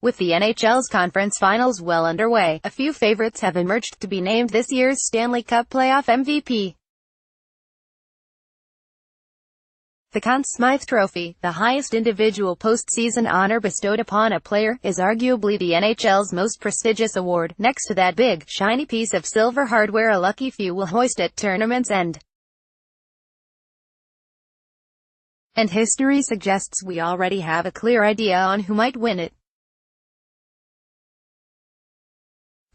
With the NHL's conference finals well underway, a few favorites have emerged to be named this year's Stanley Cup playoff MVP. The Conn Smythe Trophy, the highest individual postseason honor bestowed upon a player, is arguably the NHL's most prestigious award, next to that big, shiny piece of silver hardware a lucky few will hoist at tournament's end. And history suggests we already have a clear idea on who might win it.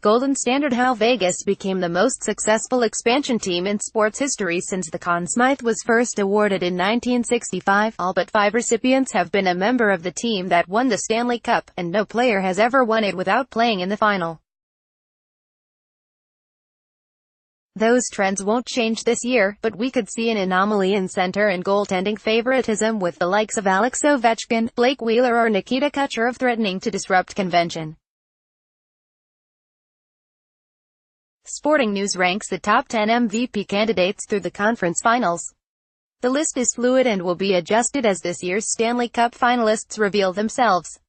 Golden Standard: how Vegas became the most successful expansion team in sports history since the Conn Smythe was first awarded in 1965. All but 5 recipients have been a member of the team that won the Stanley Cup, and no player has ever won it without playing in the final. Those trends won't change this year, but we could see an anomaly in center and goaltending favoritism, with the likes of Alex Ovechkin, Blake Wheeler or Nikita Kucherov threatening to disrupt convention. Sporting News ranks the top 10 MVP candidates through the conference finals. The list is fluid and will be adjusted as this year's Stanley Cup finalists reveal themselves.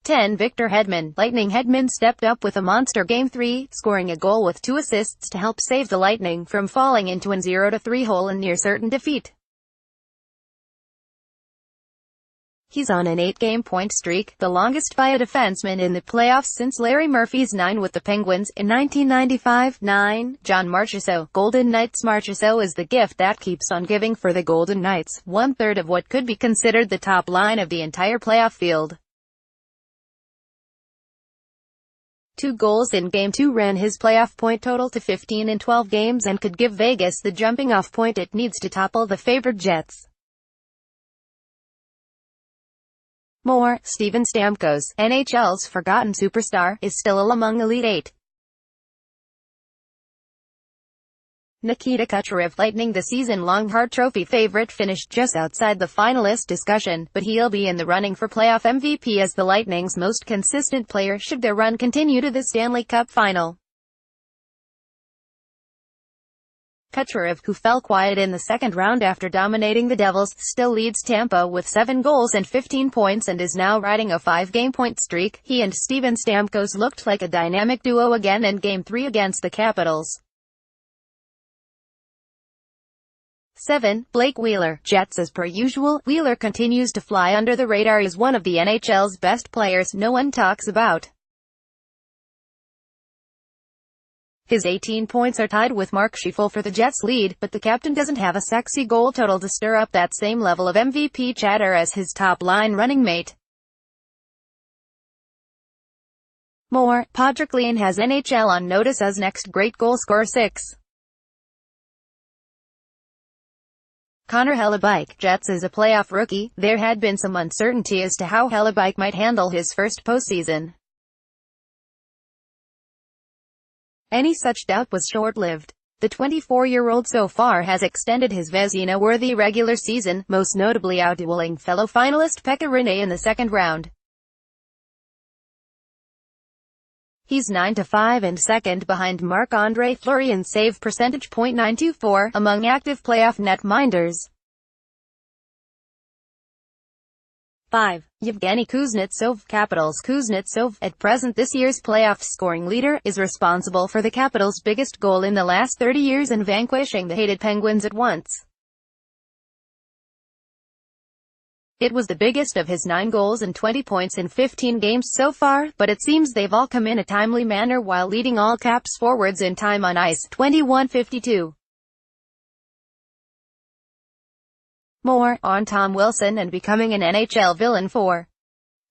10. Victor Hedman. Lightning Hedman stepped up with a monster Game 3, scoring a goal with 2 assists to help save the Lightning from falling into an 0-3 hole in near-certain defeat. He's on an 8-game point streak, the longest by a defenseman in the playoffs since Larry Murphy's 9 with the Penguins in 1995. 9. John Marchessault. Golden Knights. Marchessault is the gift that keeps on giving for the Golden Knights, 1/3 of what could be considered the top line of the entire playoff field. 2 goals in Game 2 ran his playoff point total to 15 in 12 games and could give Vegas the jumping-off point it needs to topple the favored Jets. More. Steven Stamkos, NHL's forgotten superstar, is still among Elite 8. Nikita Kucherov. Lightning. The season-long Hart Trophy favorite finished just outside the finalist discussion, but he'll be in the running for playoff MVP as the Lightning's most consistent player should their run continue to the Stanley Cup final. Kucherov, who fell quiet in the second round after dominating the Devils, still leads Tampa with 7 goals and 15 points and is now riding a 5-game point streak. He and Steven Stamkos looked like a dynamic duo again in Game 3 against the Capitals. 7. Blake Wheeler. Jets. As per usual, Wheeler continues to fly under the radar as one of the NHL's best players no one talks about. His 18 points are tied with Mark Scheifele for the Jets' lead, but the captain doesn't have a sexy goal total to stir up that same level of MVP chatter as his top-line running mate. More. Patrick Laine has NHL on notice as next great goal scorer. 6. Connor Hellebuyck. Jets. As a playoff rookie, there had been some uncertainty as to how Hellebuyck might handle his first postseason. Any such doubt was short-lived. The 24-year-old so far has extended his Vezina-worthy regular season, most notably outdueling fellow finalist Pekka Rinne in the second round. He's 9-5 and second behind Marc-Andre Fleury in save percentage .924 among active playoff netminders. 5. Yevgeny Kuznetsov. Capitals. Kuznetsov, at present this year's playoff scoring leader, is responsible for the Capitals' biggest goal in the last 30 years and vanquishing the hated Penguins at once. It was the biggest of his 9 goals and 20 points in 15 games so far, but it seems they've all come in a timely manner while leading all Caps forwards in time on ice, 21:52. More. On Tom Wilson and becoming an NHL villain. 4.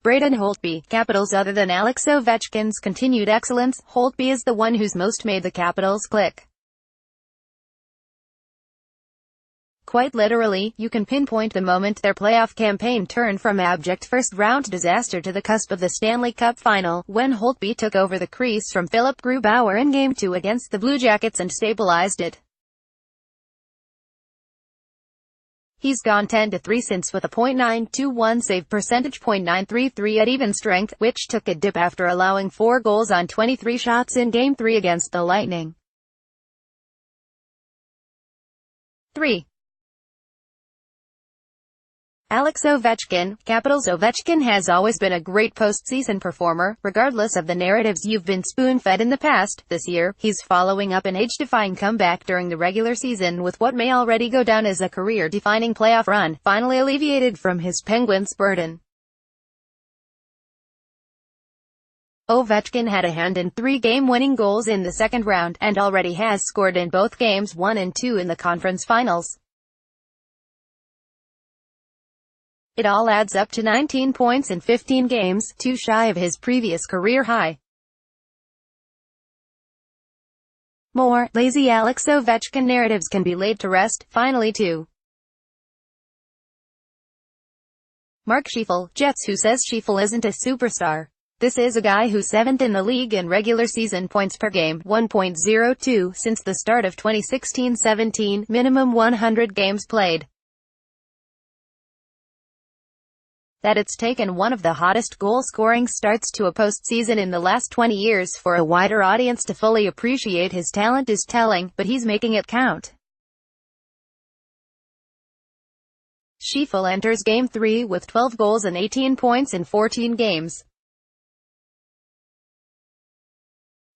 Braden Holtby. Capitals. Other than Alex Ovechkin's continued excellence, Holtby is the one who's most made the Capitals click. Quite literally, you can pinpoint the moment their playoff campaign turned from abject first-round disaster to the cusp of the Stanley Cup final, when Holtby took over the crease from Philip Grubauer in Game 2 against the Blue Jackets and stabilized it. He's gone 10-3 since with a .921 save percentage, .933 at even strength, which took a dip after allowing 4 goals on 23 shots in Game 3 against the Lightning. 3. Alex Ovechkin, Capitals. Ovechkin has always been a great postseason performer, regardless of the narratives you've been spoon-fed in the past. This year, he's following up an age-defying comeback during the regular season with what may already go down as a career-defining playoff run, finally alleviated from his Penguins burden. Ovechkin had a hand in 3 game-winning goals in the second round, and already has scored in both games 1 and 2 in the conference finals. It all adds up to 19 points in 15 games, 2 shy of his previous career high. More lazy Alex Ovechkin narratives can be laid to rest, finally too. Mark Scheifele, Jets. Who says Scheifele isn't a superstar? This is a guy who's 7th in the league in regular season points per game, 1.02, since the start of 2016-17, minimum 100 games played. That it's taken one of the hottest goal-scoring starts to a postseason in the last 20 years for a wider audience to fully appreciate his talent is telling, but he's making it count. Scheifele enters Game 3 with 12 goals and 18 points in 14 games.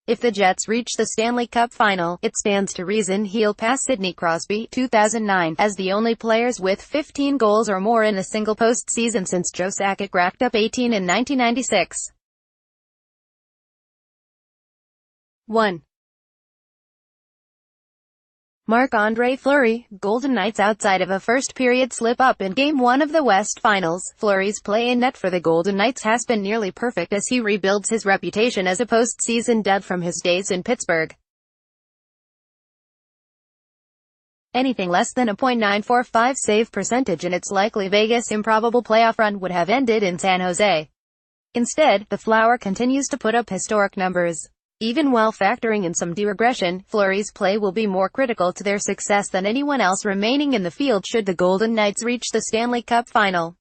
If the Jets reach the Stanley Cup Final, it stands to reason he'll pass Sidney Crosby, 2009, as the only players with 15 goals or more in a single postseason since Joe Sakic racked up 18 in 1996. 1. Marc-Andre Fleury, Golden Knights. Outside of a first-period slip-up in Game 1 of the West Finals, Fleury's play in net for the Golden Knights has been nearly perfect as he rebuilds his reputation as a postseason dud from his days in Pittsburgh. Anything less than a .945 save percentage in its likely Vegas improbable playoff run would have ended in San Jose. Instead, the Flower continues to put up historic numbers. Even while factoring in some de-regression, Fleury's play will be more critical to their success than anyone else remaining in the field should the Golden Knights reach the Stanley Cup Final.